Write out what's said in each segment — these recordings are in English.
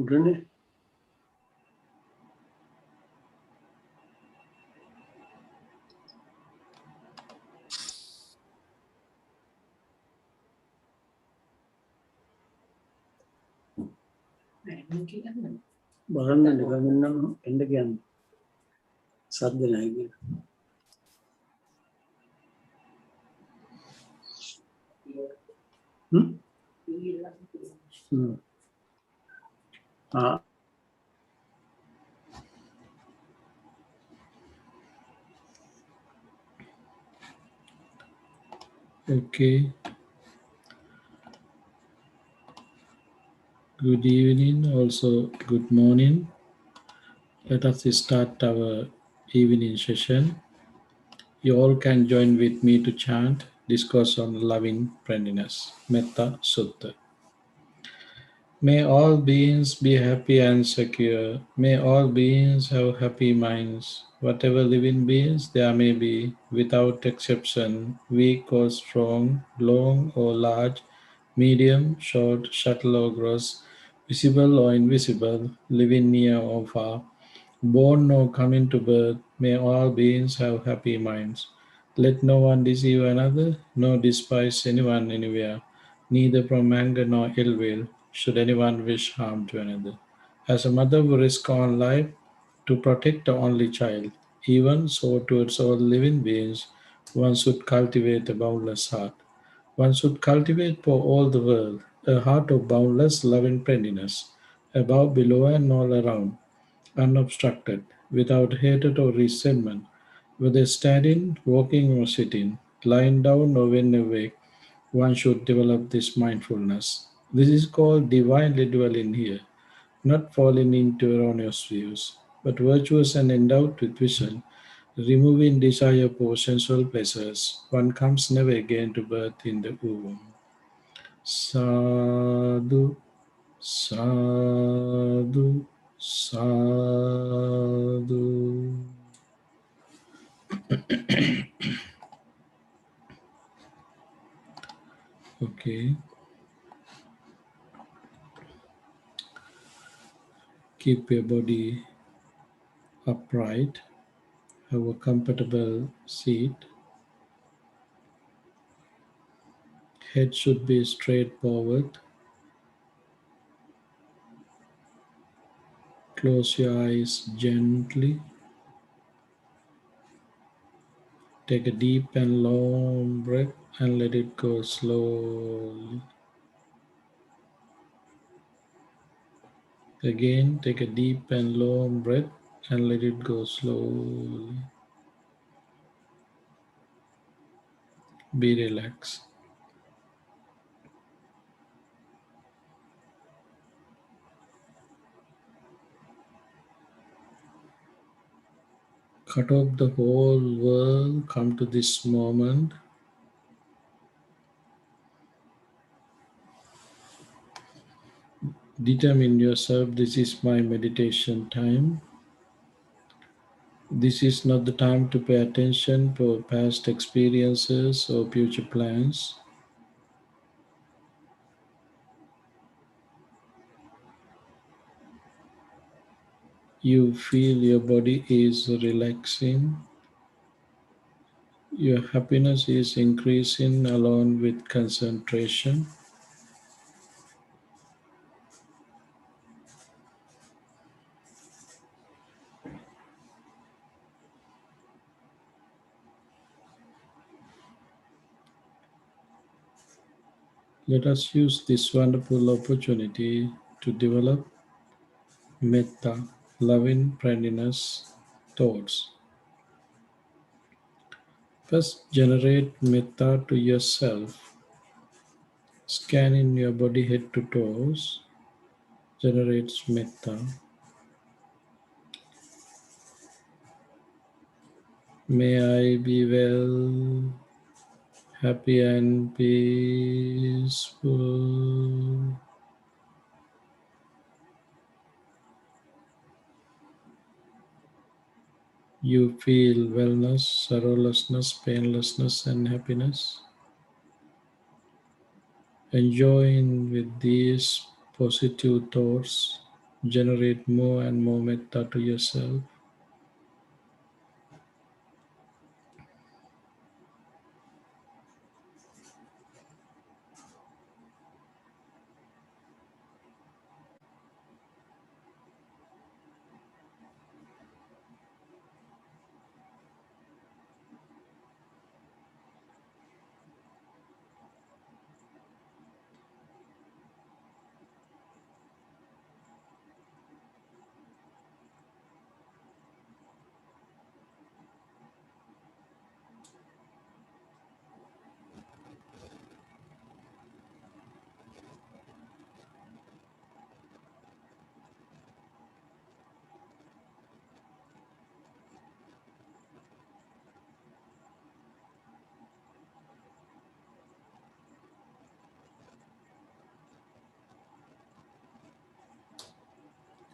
උඩනේ. බලන්න නිකන් ඉන්නම් එන්න කියන්නේ. සද්ද නැහැ කියලා. ආ Okay. Good evening, also good morning. Let us start our evening session. You all can join with me to chant, discourse on loving friendliness, metta sutta. May all beings be happy and secure. May all beings have happy minds. Whatever living beings there may be, without exception, weak or strong, long or large, medium, short, subtle or gross, visible or invisible, living near or far, born or coming to birth, may all beings have happy minds. Let no one deceive another, nor despise anyone anywhere, neither from anger nor ill will should anyone wish harm to another. As a mother would risk her own life to protect her only child, even so towards all living beings, one should cultivate a boundless heart. One should cultivate for all the world a heart of boundless love and friendliness, above, below, and all around, unobstructed, without hatred or resentment, whether standing, walking, or sitting, lying down, or when awake, one should develop this mindfulness. This is called divinely dwelling here, not falling into erroneous views, but virtuous and endowed with vision, removing desire for sensual pleasures. One comes never again to birth in the womb. Sadhu, sadhu, sadhu. Okay. Keep your body upright. Have a comfortable seat. Head should be straight forward. Close your eyes gently. Take a deep and long breath and let it go slowly. Again, take a deep and long breath and let it go slowly. Be relaxed. Cut off the whole world, come to this moment. Determine yourself, this is my meditation time. This is not the time to pay attention to past experiences or future plans. You feel your body is relaxing. Your happiness is increasing along with concentration. Let us use this wonderful opportunity to develop metta, loving friendliness thoughts. First, generate metta to yourself. Scanning your body head to toes generates metta. May I be well, happy and peaceful. You feel wellness, sorrowlessness, painlessness, and happiness. Enjoying with these positive thoughts, generate more and more metta to yourself.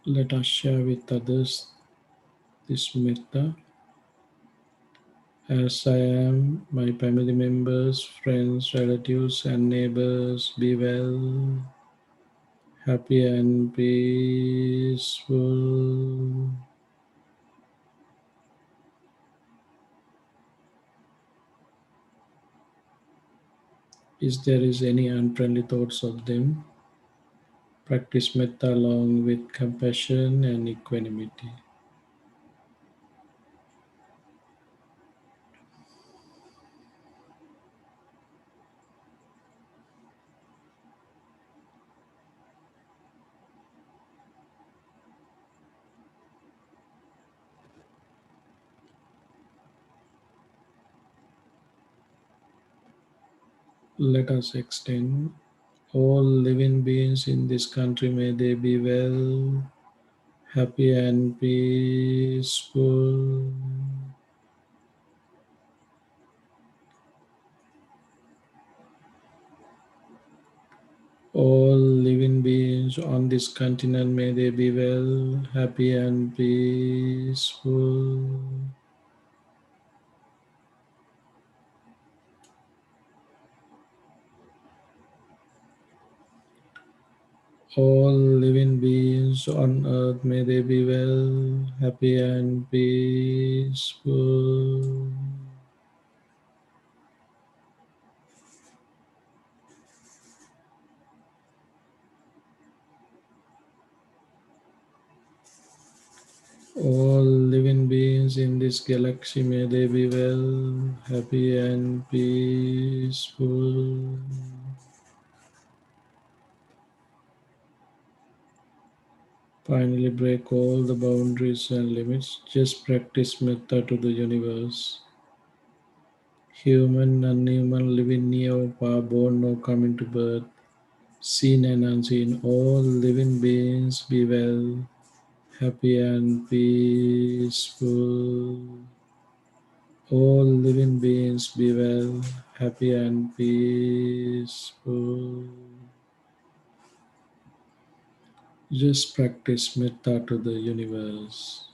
Let us share with others this metta. As I am, my family members, friends, relatives, and neighbors be well, happy, and peaceful. If there is any unfriendly thoughts of them, practice metta along with compassion and equanimity. Let us extend all living beings in this country, may they be well, happy, and peaceful. All living beings on this continent, may they be well, happy, and peaceful. All living beings on earth, may they be well, happy, and peaceful. All living beings in this galaxy, may they be well, happy, and peaceful. Finally, break all the boundaries and limits. Just practice metta to the universe. Human, non-human, living near or far, born or coming to birth, seen and unseen, all living beings be well, happy, and peaceful. All living beings be well, happy, and peaceful. Just practice metta to the universe.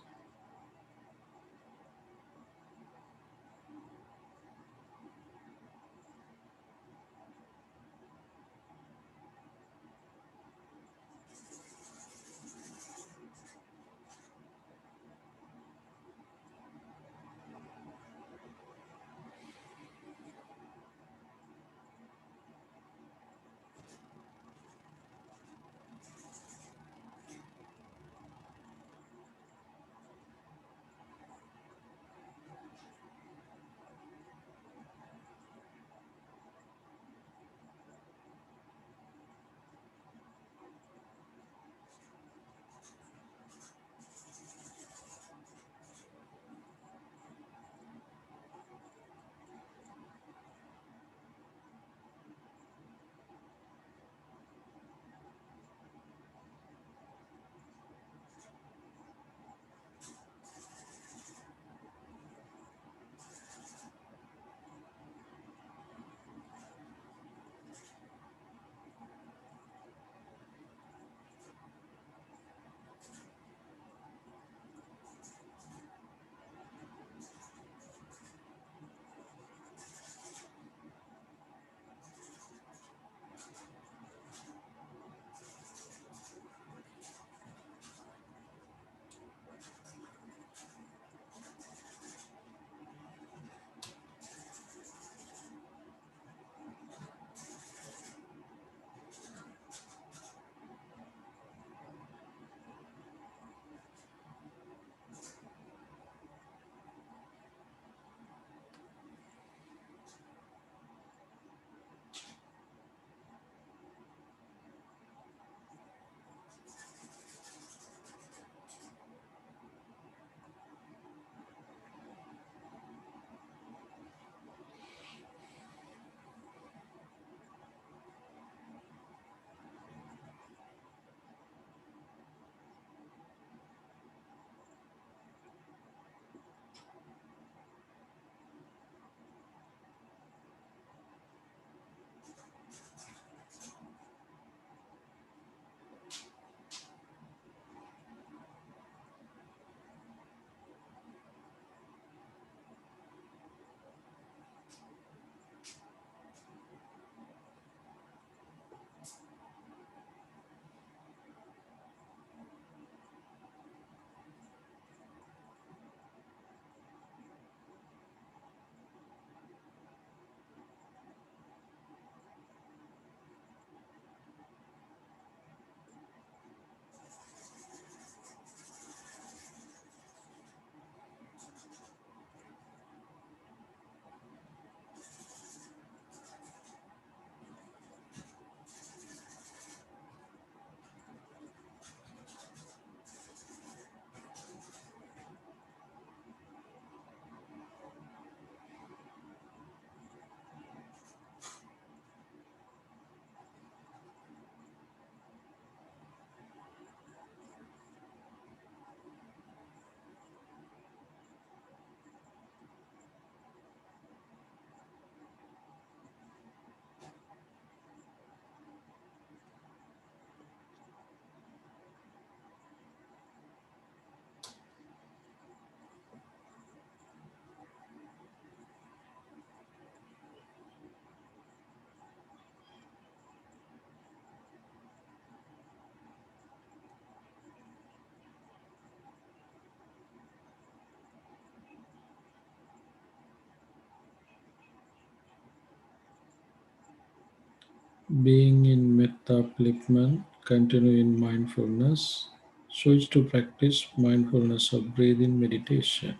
Being in metta upliftment, continue in mindfulness. Switch to practice mindfulness of breathing meditation.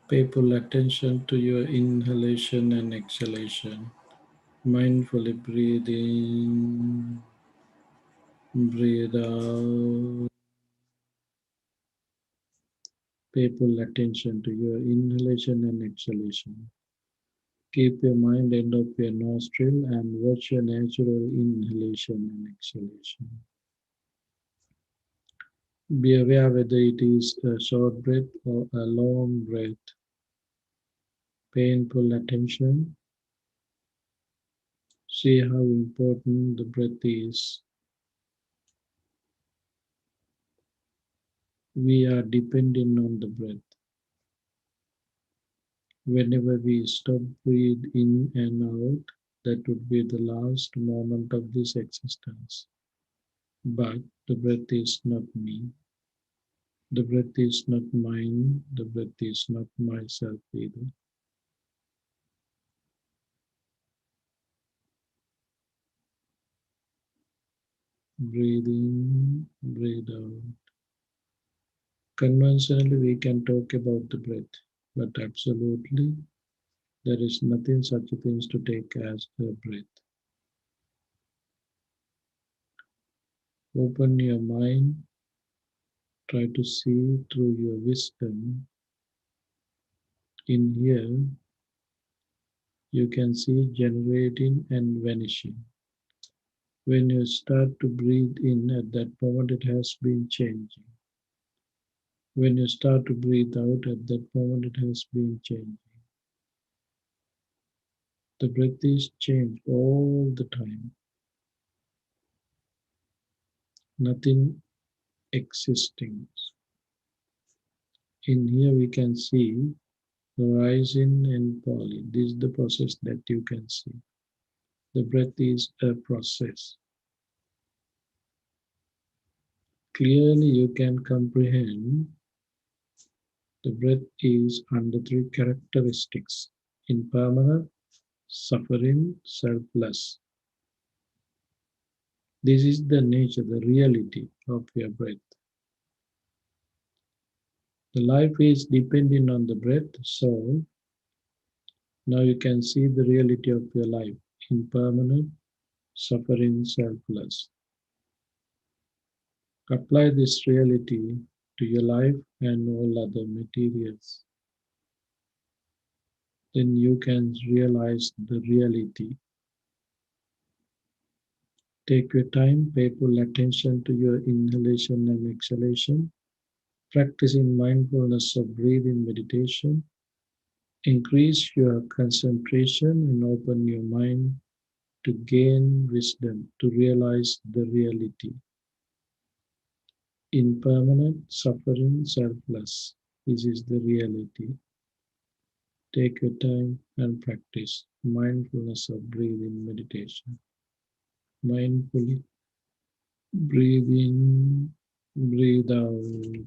Pay full attention to your inhalation and exhalation. Mindfully breathe in, breathe out. Pay full attention to your inhalation and exhalation. Keep your mind end of your nostril and watch your natural inhalation and exhalation. Be aware whether it is a short breath or a long breath. Pay full attention. See how important the breath is. We are dependent on the breath. Whenever we stop breathe in and out, that would be the last moment of this existence. But the breath is not me. The breath is not mine. The breath is not myself either. Breathe in, breathe out. Conventionally, we can talk about the breath, but absolutely, there is nothing such a thing to take as a breath. Open your mind, try to see through your wisdom. In here, you can see generating and vanishing. When you start to breathe in, at that moment it has been changing. When you start to breathe out, at that moment it has been changing. The breath is changed all the time. Nothing existing. In here we can see rising and falling. This is the process that you can see. The breath is a process. Clearly you can comprehend the breath is under three characteristics: impermanent, suffering, selfless. This is the nature, the reality of your breath. The life is depending on the breath, so now you can see the reality of your life: impermanent, suffering, selfless. Apply this reality to your life and all other materials. Then you can realize the reality. Take your time, pay full attention to your inhalation and exhalation, practicing mindfulness of breathing meditation. Increase your concentration and open your mind to gain wisdom, to realize the reality. Impermanent, suffering, selfless. This is the reality. Take your time and practice mindfulness of breathing meditation. Mindfully breathe in, breathe out.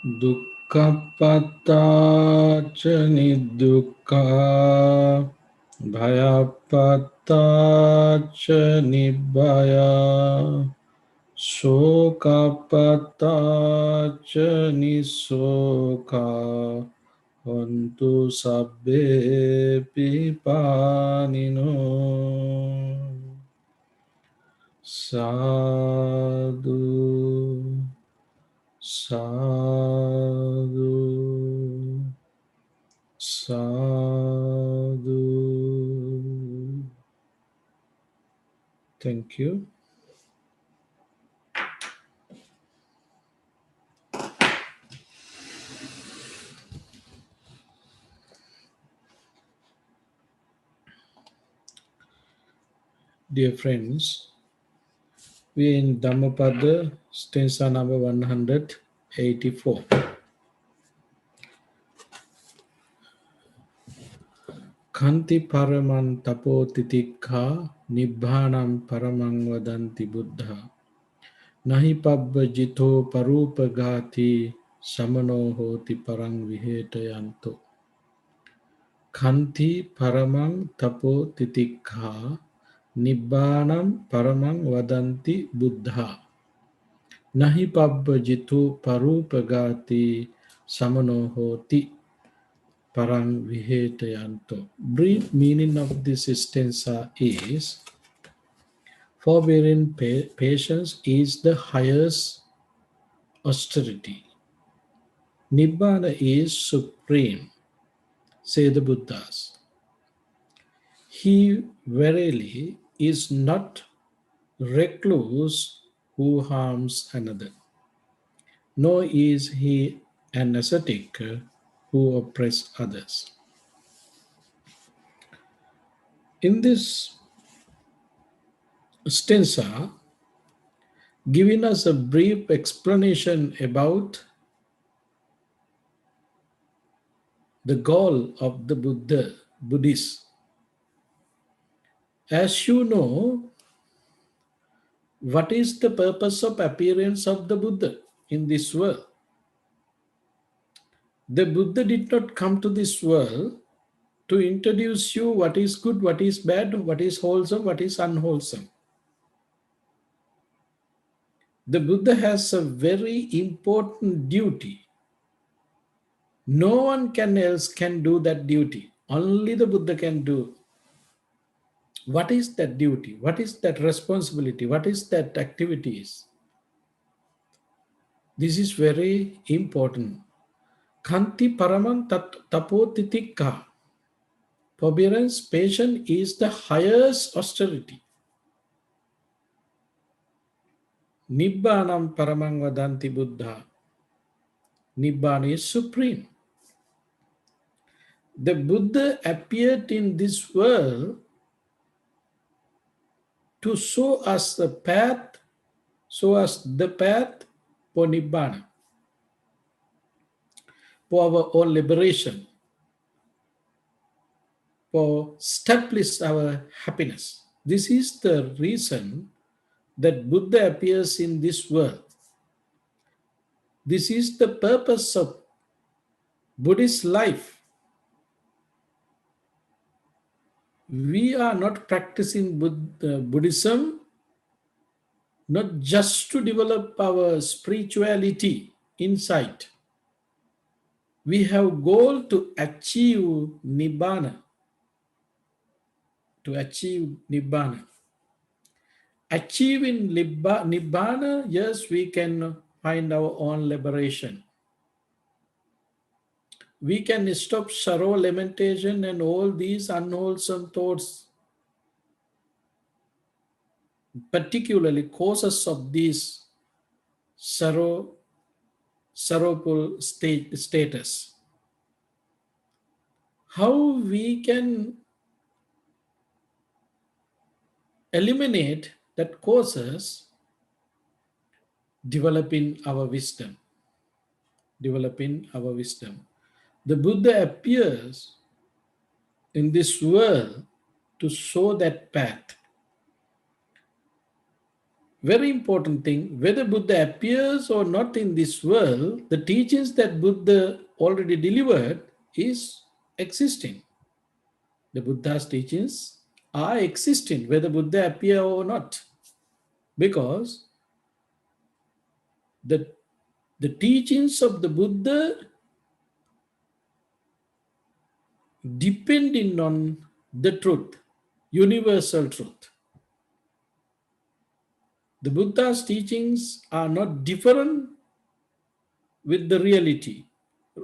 dukkhapattaca nidukkha bhayapattaca nibbaya shokapataca nisoka hontu sabbe pipanino sadhu sadhu sadhu. Thank you. Dear friends, we are in Dhammapada, stanza number 184. Kanti paraman tapo titikha nibbhanam paramang vadanti buddha nahi pabbajito parupagati samano hoti parang vihetayanto. Kanti paramang tapo titikha nibbhanam paramang vadanti buddha nahi pabbajito parupagati samano hoti parang vihetayanto. Brief meaning of this stanza is forbearing patience is the highest austerity. Nibbana is supreme, say the Buddhas. He verily is not recluse who harms another, nor is he an ascetic who oppresses others. In this stanza, giving us a brief explanation about the goal of the Buddhists. As you know, what is the purpose of appearance of the Buddha in this world? The Buddha did not come to this world to introduce you what is good, what is bad, what is wholesome, what is unwholesome. The Buddha has a very important duty. No one else can do that duty. Only the Buddha can do. What is that duty? What is that responsibility? What is that activities? This is very important. Kanti paramam tapotitikka. Forbearance, patience is the highest austerity. Nibbānam paramam vadanti buddha. Nibbana is supreme. The Buddha appeared in this world to show us the path for Nibbana, for our own liberation, for establish our happiness. This is the reason that Buddha appears in this world. This is the purpose of Buddhist life. We are not practicing Buddhism not just to develop our spirituality insight. We have goal to achieve Nibbana. To achieve Nibbana. Achieving Nibbana, yes, we can find our own liberation. We can stop sorrow, lamentation, and all these unwholesome thoughts, particularly causes of these sorrowful status. How we can eliminate that causes? Developing our wisdom. Developing our wisdom. The Buddha appears in this world to show that path. Very important thing, whether Buddha appears or not in this world, the teachings that Buddha already delivered is existing. The Buddha's teachings are existing, whether Buddha appear or not. Because the, the teachings of the Buddha depending on the truth, universal truth. The Buddha's teachings are not different with the reality.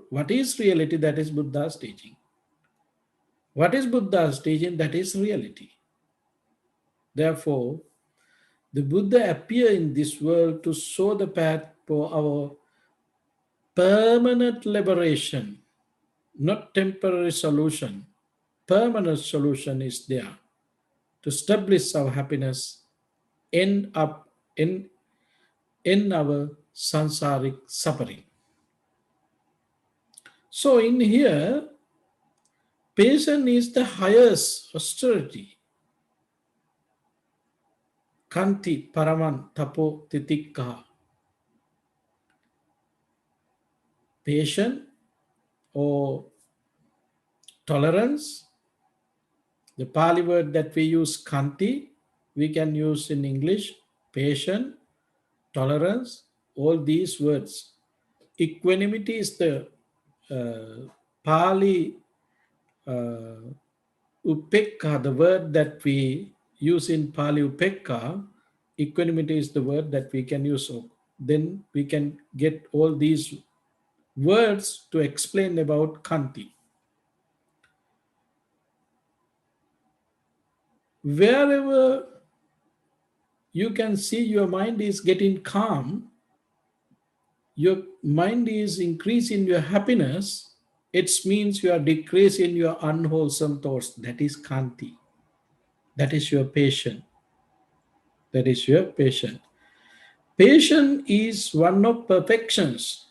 What is reality? That is Buddha's teaching. What is Buddha's teaching? That is reality. Therefore, the Buddha appeared in this world to show the path for our permanent liberation, not temporary solution. Permanent solution is there to establish our happiness, end up in our sansaric suffering. So in here, patience is the highest austerity. Kanti paraman tapo titikka. Patience or tolerance. The Pali word that we use, kanti, we can use in English, patience, tolerance, all these words. Equanimity is the Pali upekka, the word that we use in Pali upekka. Equanimity is the word that we can use. So then we can get all these words to explain about kanti. Wherever you can see your mind is getting calm, your mind is increasing your happiness, it means you are decreasing your unwholesome thoughts. That is kanti. That is your patience. That is your patience. Patience is one of perfections.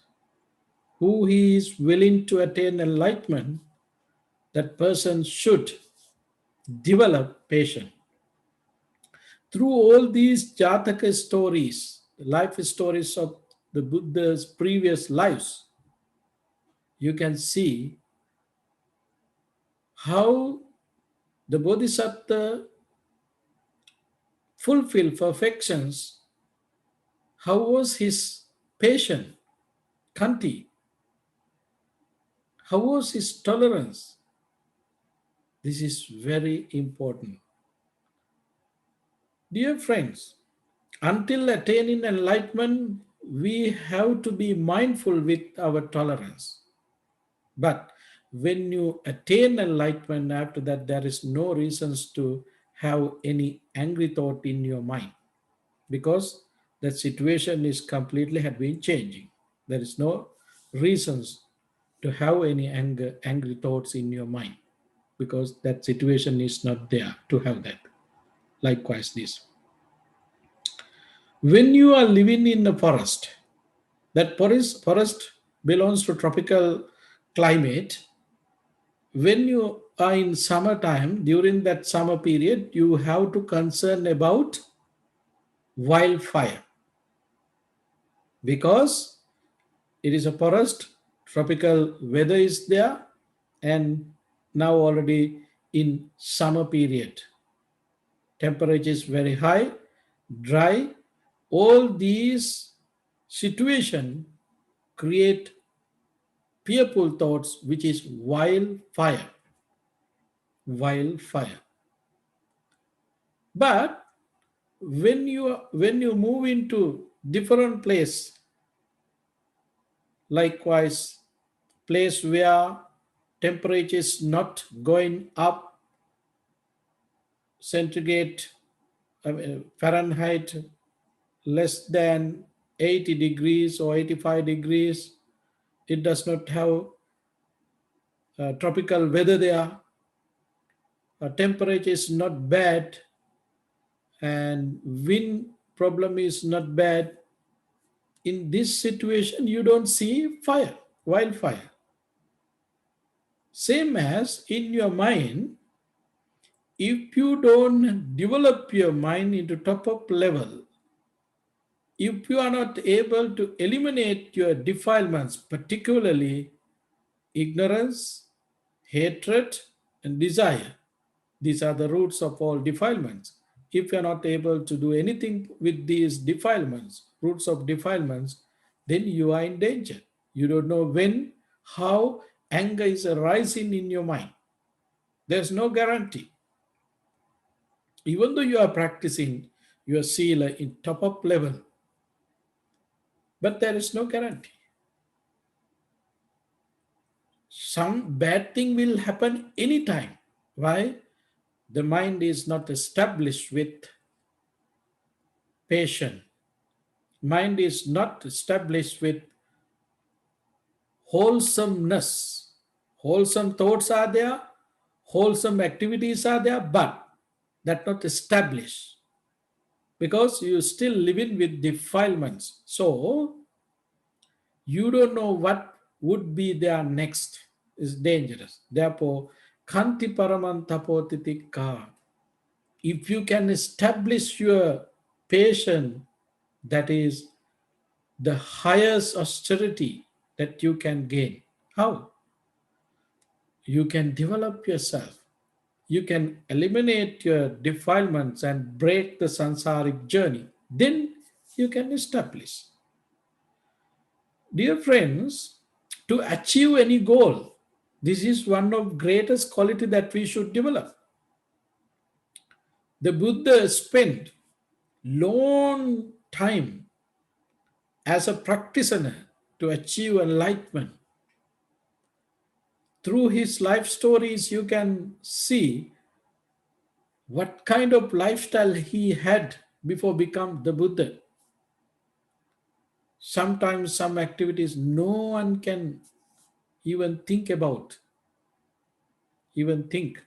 Who he is willing to attain enlightenment, that person should develop patience. Through all these Jataka stories, the life stories of the Buddha's previous lives, you can see how the Bodhisattva fulfilled perfections. How was his patience, kanti? How was his tolerance? This is very important. Dear friends, until attaining enlightenment, we have to be mindful with our tolerance. But when you attain enlightenment, after that, there is no reasons to have any angry thought in your mind because that situation is completely had been changing. There is no reasons to have any angry thoughts in your mind because that situation is not there to have that. Likewise, this. When you are living in a forest, that forest belongs to tropical climate. When you are in summertime, during that summer period, you have to concern about wildfire because it is a forest, tropical weather is there, and now already in summer period, temperature is very high, dry. All these situation create fearful thoughts, which is wildfire. Wildfire. But when you move into different place, likewise place where temperature is not going up centigrade, Fahrenheit less than 80 degrees or 85 degrees, it does not have tropical weather there, temperature is not bad, and wind problem is not bad. In this situation, you don't see fire, wildfire. Same as in your mind, if you don't develop your mind into top up level, If you are not able to eliminate your defilements, particularly ignorance, hatred, and desire, these are the roots of all defilements. If you are not able to do anything with these defilements, roots of defilements, then you are in danger. You don't know when, how anger is arising in your mind. There's no guarantee. Even though you are practicing your sila in top up level, but there is no guarantee. Some bad thing will happen anytime. Why? The mind is not established with patience. Mind is not established with wholesomeness. Wholesome thoughts are there, wholesome activities are there, but that not established because you still living with defilements. So you don't know what would be there next is dangerous. Therefore, kanti paramantapotitika. If you can establish your patience, that is the highest austerity that you can gain. How? You can develop yourself. You can eliminate your defilements and break the sansaric journey. Then you can establish. Dear friends, to achieve any goal, this is one of greatest quality that we should develop. The Buddha spent long time as a practitioner to achieve enlightenment. Through his life stories, you can see what kind of lifestyle he had before become the Buddha. Sometimes some activities no one can even think about, even think.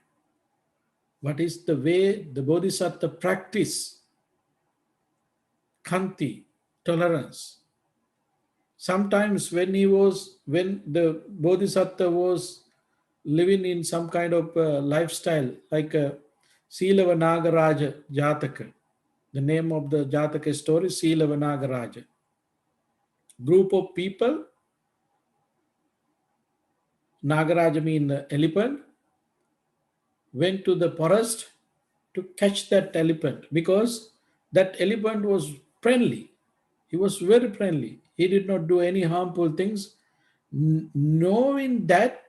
What is the way the Bodhisattva practice khanti, tolerance? Sometimes when the Bodhisattva was living in some kind of lifestyle like a Silava Nagaraja Jataka. The name of the Jataka story is Silava Nagaraja. Group of people, Nagaraja mean elephant, went to the forest to catch that elephant because that elephant was friendly. He was very friendly. He did not do any harmful things. Knowing that,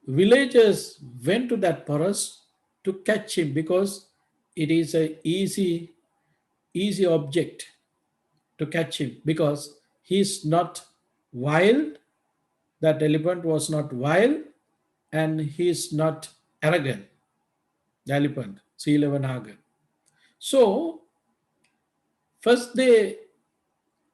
villagers went to that forest to catch him because it is a easy object to catch him because he is not wild. That elephant was not wild and he is not arrogant. The elephant, Silavanaga. So first they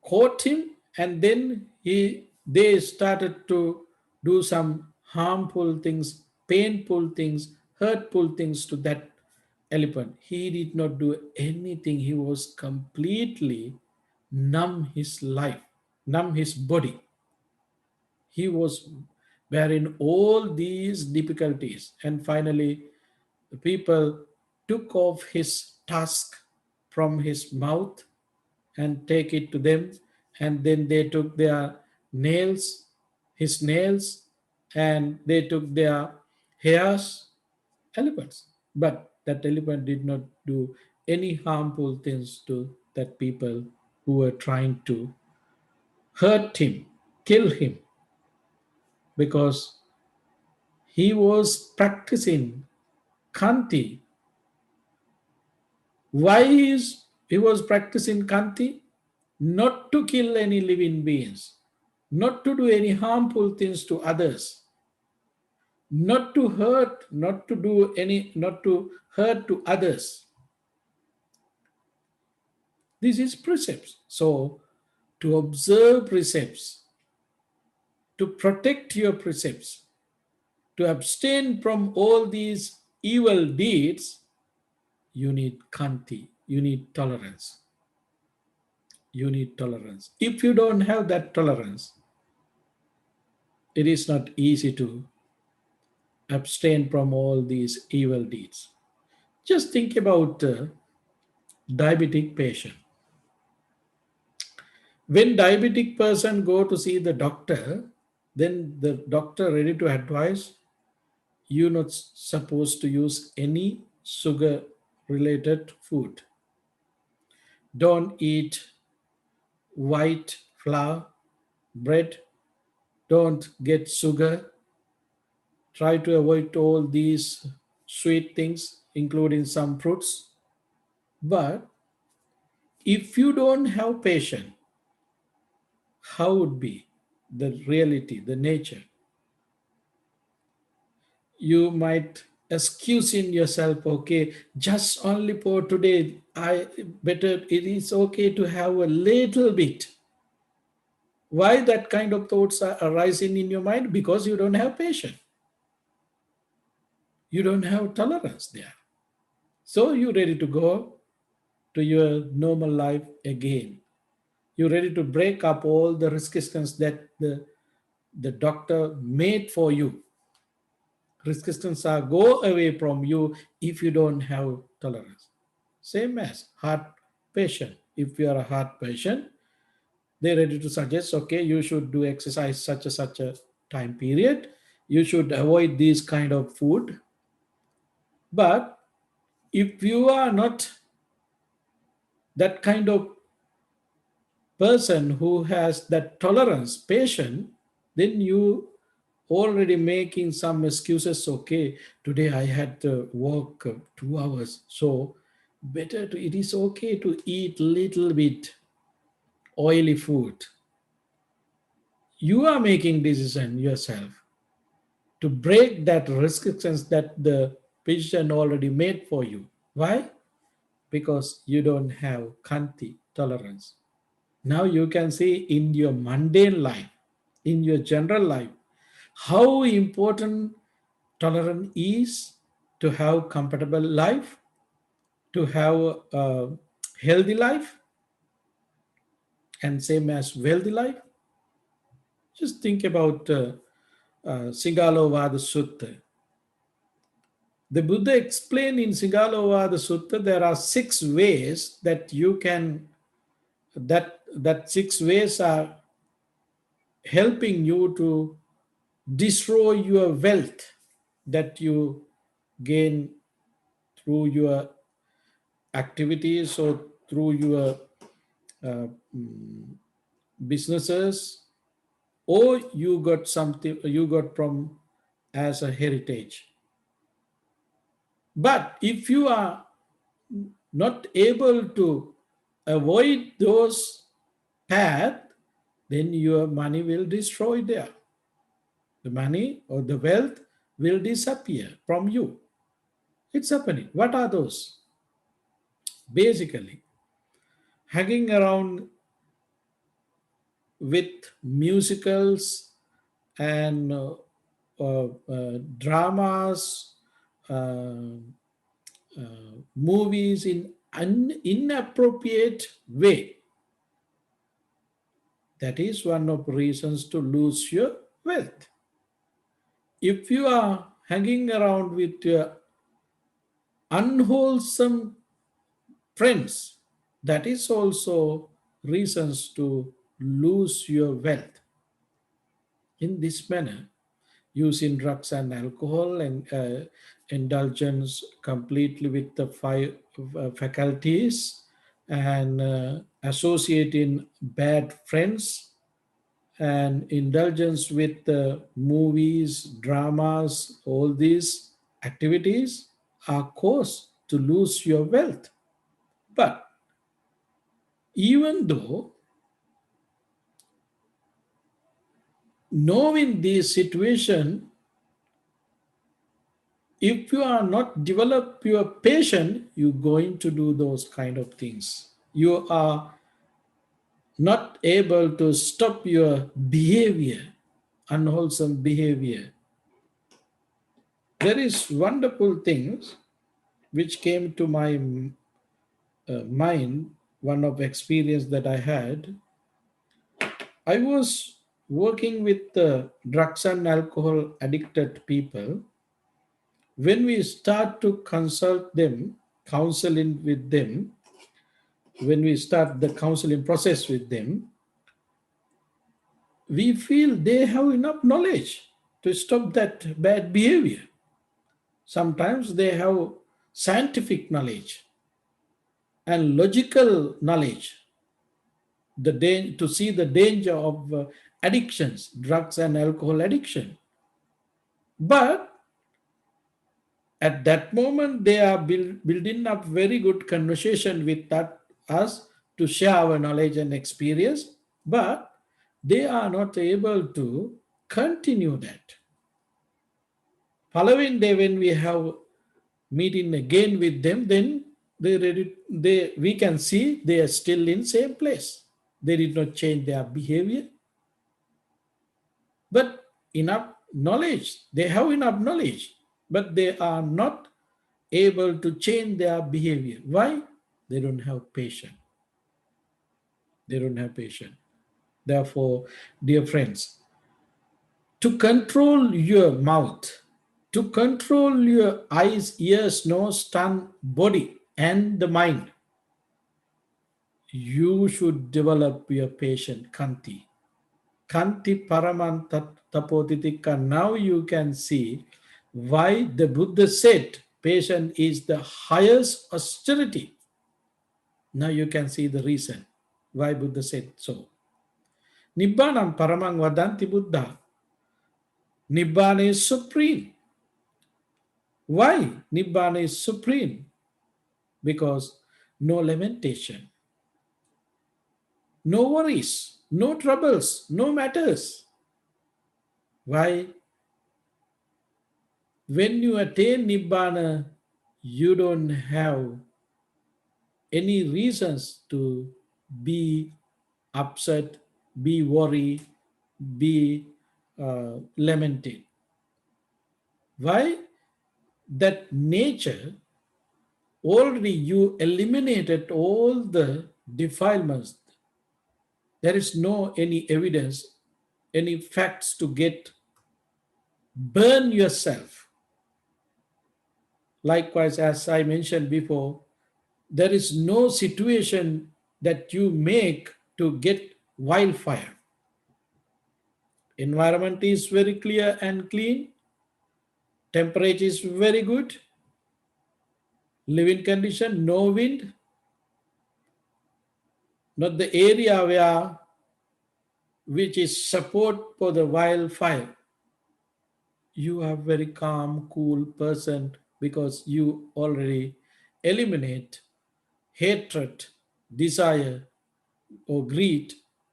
caught him and then they started to do some harmful things, painful things, hurtful things to that elephant. He did not do anything. He was completely numb his life, numb his body. He was bearing all these difficulties. And finally, the people took off his tusk from his mouth and take it to them. And then they took their nails, his nails, and they took their hairs, elephants. But that elephant did not do any harmful things to that people who were trying to hurt him, kill him, because he was practicing Kanti. Why he was practicing Kanti? Not to kill any living beings, not to do any harmful things to others, not to hurt, not to hurt to others. This is precepts. So, to observe precepts, to protect your precepts, to abstain from all these evil deeds, you need kanti, you need tolerance. You need tolerance. If you don't have that tolerance, it is not easy to abstain from all these evil deeds. Just think about diabetic patient. When diabetic person go to see the doctor, then the doctor ready to advise you not supposed to use any sugar related food. Don't eat white flour bread. Don't get sugar. Try to avoid all these sweet things, including some fruits. But if you don't have patience, how would be the reality, the nature? You might excuse in yourself, okay, just only for today. I better it is okay to have a little bit. Why that kind of thoughts are arising in your mind? Because you don't have patience. You don't have tolerance there. So you're ready to go to your normal life again. You're ready to break up all the resistance that the doctor made for you. Resistance are go away from you if you don't have tolerance. Same as heart patient. If you are a heart patient, they're ready to suggest, okay, you should do exercise such a time period. You should avoid these kind of food. But if you are not that kind of person who has that tolerance, patient, then you already making some excuses. Okay, today I had to work 2 hours, so better to, it is okay to eat little bit oily food. You are making decision yourself to break that restrictions that the patient already made for you. Why? Because you don't have kanti tolerance. Now you can see in your mundane life, in your general life, how important tolerance is to have comfortable life, to have a healthy life, and same as wealthy life. Just think about Singalovada Sutta. The Buddha explained in Singalovada Sutta there are 6 ways that you can, that 6 ways are helping you to destroy your wealth that you gain through your activities or through your uh, businesses, or you got something you got from as a heritage. But if you are not able to avoid those path, then your money will destroy there. The money or the wealth will disappear from you. It's happening. What are those? Basically, hanging around with musicals and dramas, uh, movies in an inappropriate way. That is one of the reasons to lose your wealth. If you are hanging around with your unwholesome friends, that is also reasons to lose your wealth. In this manner, using drugs and alcohol and indulgence completely with the five faculties and associating bad friends and indulgence with the movies, dramas, all these activities are cause to lose your wealth. But even though knowing this situation, if you are not develop your patience, you're going to do those kind of things. You are not able to stop your behavior, unwholesome behavior. There is wonderful things which came to my mind. One of experience that I had, I was working with drugs and alcohol addicted people. When we start to consult them, counseling with them, when we start the counseling process with them, we feel they have enough knowledge to stop that bad behavior. Sometimes they have scientific knowledge and logical knowledge to see the danger of addictions, drugs and alcohol addiction. But at that moment, they are building up very good conversation with us to share our knowledge and experience, but they are not able to continue that. Following day, when we have meeting again with them, then we can see they are still in same place. They did not change their behavior, but enough knowledge. They have enough knowledge, but they are not able to change their behavior. Why? They don't have patience. They don't have patience. Therefore, dear friends, to control your mouth, to control your eyes, ears, nose, tongue, body, and the mind, you should develop your patience, Kanti. Kanti Paraman Tapotitika. Now you can see why the Buddha said patience is the highest austerity. Now you can see the reason why Buddha said so. Nibbanam Paramang Vadanti Buddha. Nibbana is supreme. Why Nibbana is supreme? Because no lamentation, no worries, no troubles, no matters. Why? When you attain Nibbana, you don't have any reasons to be upset, be worried, be lamented. Why? That nature, already you eliminated all the defilements. There is no any evidence, any facts to get burn yourself. Likewise, as I mentioned before, there is no situation that you make to get wildfire. Environment is very clear and clean. Temperature is very good. Living condition, no wind. Not the area which is support for the wildfire. You are very calm, cool person because you already eliminate hatred, desire, or greed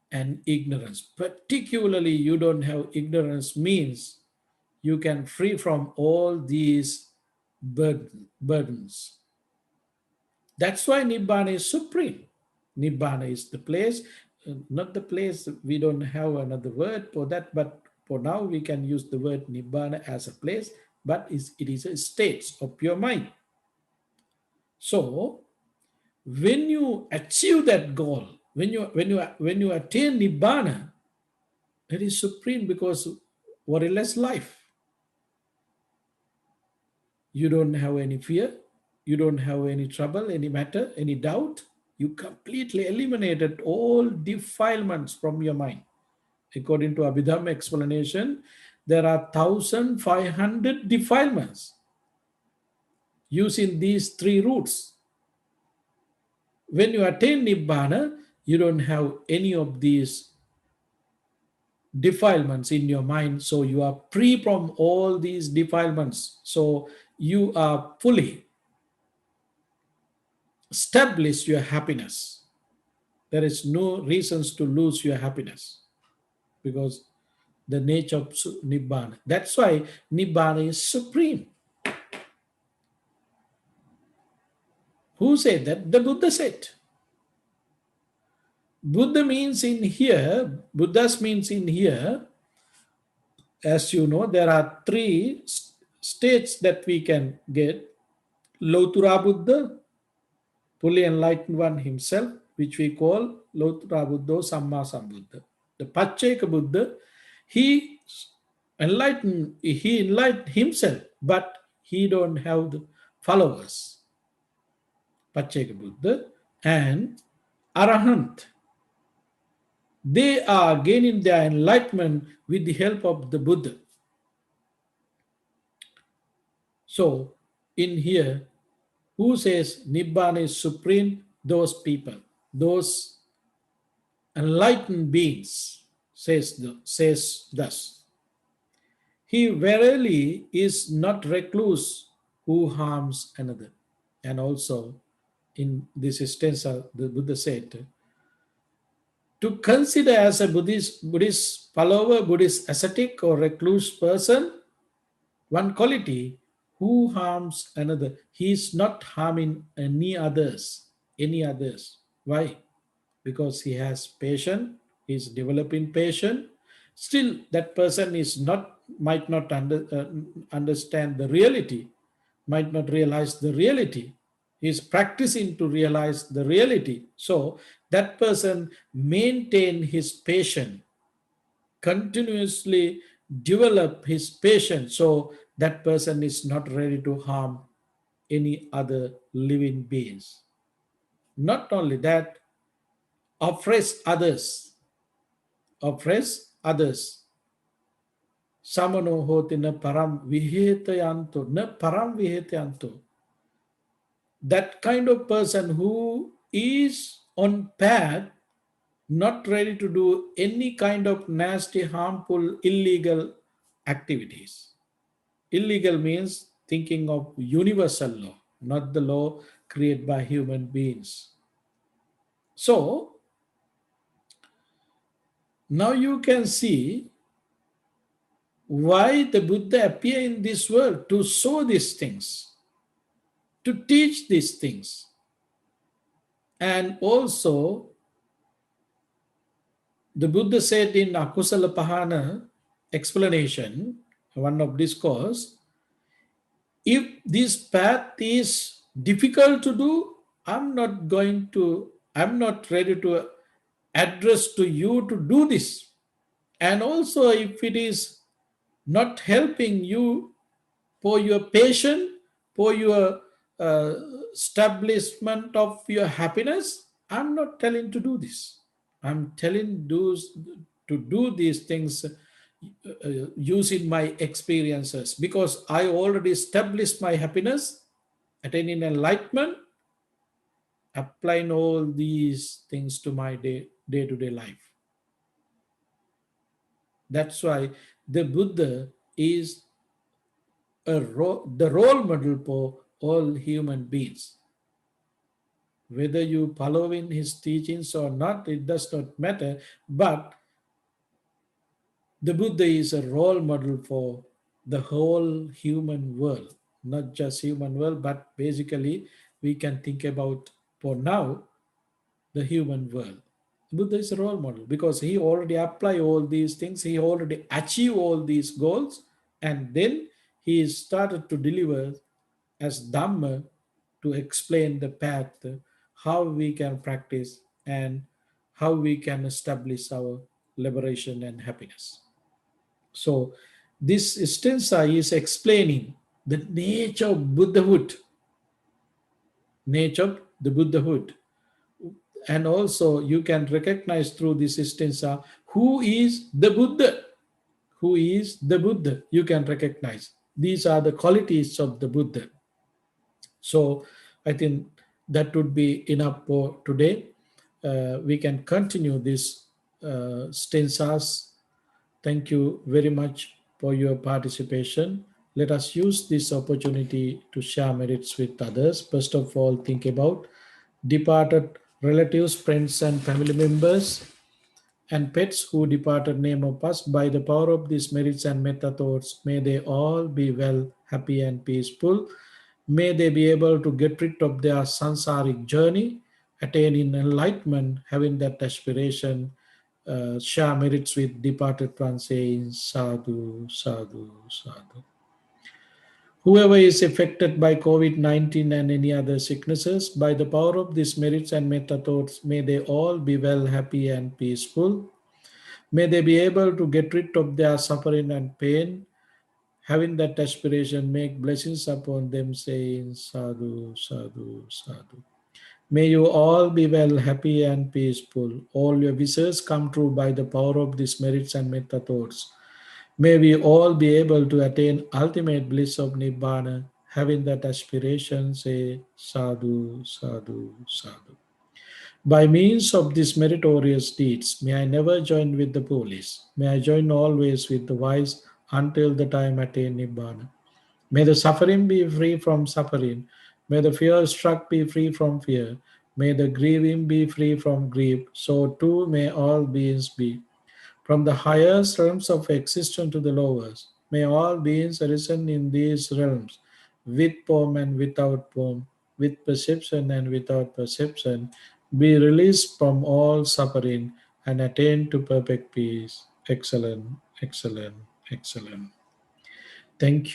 and ignorance. Particularly, you don't have ignorance means you can free from all these burdens. That's why Nibbana is supreme. Nibbana is the place, not the place, we don't have another word for that, but for now we can use the word Nibbana as a place, but it is a state of pure mind. So, when you achieve that goal, when you attain Nibbana, it is supreme because worryless life. You don't have any fear, you don't have any trouble, any matter, any doubt. You completely eliminated all defilements from your mind. According to Abhidhamma explanation, there are 1,500 defilements using these three roots. When you attain Nibbana, you don't have any of these defilements in your mind. So you are free from all these defilements. So you are fully established your happiness. There is no reasons to lose your happiness because the nature of Nibbana. That's why Nibbana is supreme. Who said that? The Buddha said. Buddhas means in here, as you know, there are three states that we can get. Lotura Buddha, fully enlightened one himself, which we call Lotura Buddha, Samma Sambuddha. The Pacceka Buddha, he enlightened himself, but he don't have the followers. Pacceka Buddha and Arahant. They are gaining their enlightenment with the help of the Buddha. So, in here, who says Nibbana is supreme? Those people, those enlightened beings, says thus. He verily is not recluse who harms another. And also, in this stanza, the Buddha said, to consider as a Buddhist follower, Buddhist ascetic or recluse person, one quality, who harms another. He is not harming any others. Why? Because he has patience, he is developing patience. Still, that person is not might not understand the reality, might not realize the reality. He is practicing to realize the reality. So that person maintain his patience, continuously develop his patience, so that person is not ready to harm any other living beings. Not only that, oppress others. Samano hoti na param vihetayanto, na param vihetayanto. That kind of person who is on path, not ready to do any kind of nasty, harmful, illegal activities. Illegal means thinking of universal law, not the law created by human beings. So now you can see why the Buddha appeared in this world, to show these things, to teach these things. And also, the Buddha said in Akusala Pahana explanation, one of discourse, if this path is difficult to do, I'm not ready to address to you to do this. And also, if it is not helping you for your patience, for your uh, establishment of your happiness, I'm not telling to do this. I'm telling to do these things using my experiences, because I already established my happiness, attaining enlightenment, applying all these things to my day-to-day life. That's why the Buddha is the role model for all human beings. Whether you follow in his teachings or not, it does not matter. But the Buddha is a role model for the whole human world, not just human world, but basically we can think about for now the human world. Buddha is a role model because he already applied all these things, he already achieved all these goals, and then he started to deliver as Dhamma to explain the path, how we can practice and how we can establish our liberation and happiness. So this stanza is explaining the nature of Buddhahood, nature of the Buddhahood. And also you can recognize through this stanza who is the Buddha. Who is the Buddha? You can recognize. These are the qualities of the Buddha. So I think that would be enough for today. We can continue this stanzas. Thank you very much for your participation. Let us use this opportunity to share merits with others. First of all, think about departed relatives, friends, and family members, and pets who departed name of us. By the power of these merits and metta thoughts, may they all be well, happy, and peaceful. May they be able to get rid of their sansaric journey, attaining enlightenment, having that aspiration, share merits with departed ones, saying sadhu, sadhu, sadhu. Whoever is affected by COVID 19 and any other sicknesses, by the power of these merits and metta thoughts, may they all be well, happy, and peaceful. May they be able to get rid of their suffering and pain, having that aspiration, make blessings upon them, saying sadhu, sadhu, sadhu. May you all be well, happy, and peaceful. All your wishes come true by the power of these merits and metta thoughts. May we all be able to attain ultimate bliss of Nibbana. Having that aspiration, say sadhu, sadhu, sadhu. By means of these meritorious deeds, may I never join with the police. May I join always with the wise until the time attain Nibbana. May the suffering be free from suffering. May the fear struck be free from fear. May the grieving be free from grief. So too may all beings be. From the highest realms of existence to the lowest, may all beings arisen in these realms, with form and without form, with perception and without perception, be released from all suffering and attain to perfect peace. Excellent, excellent, excellent. Thank you.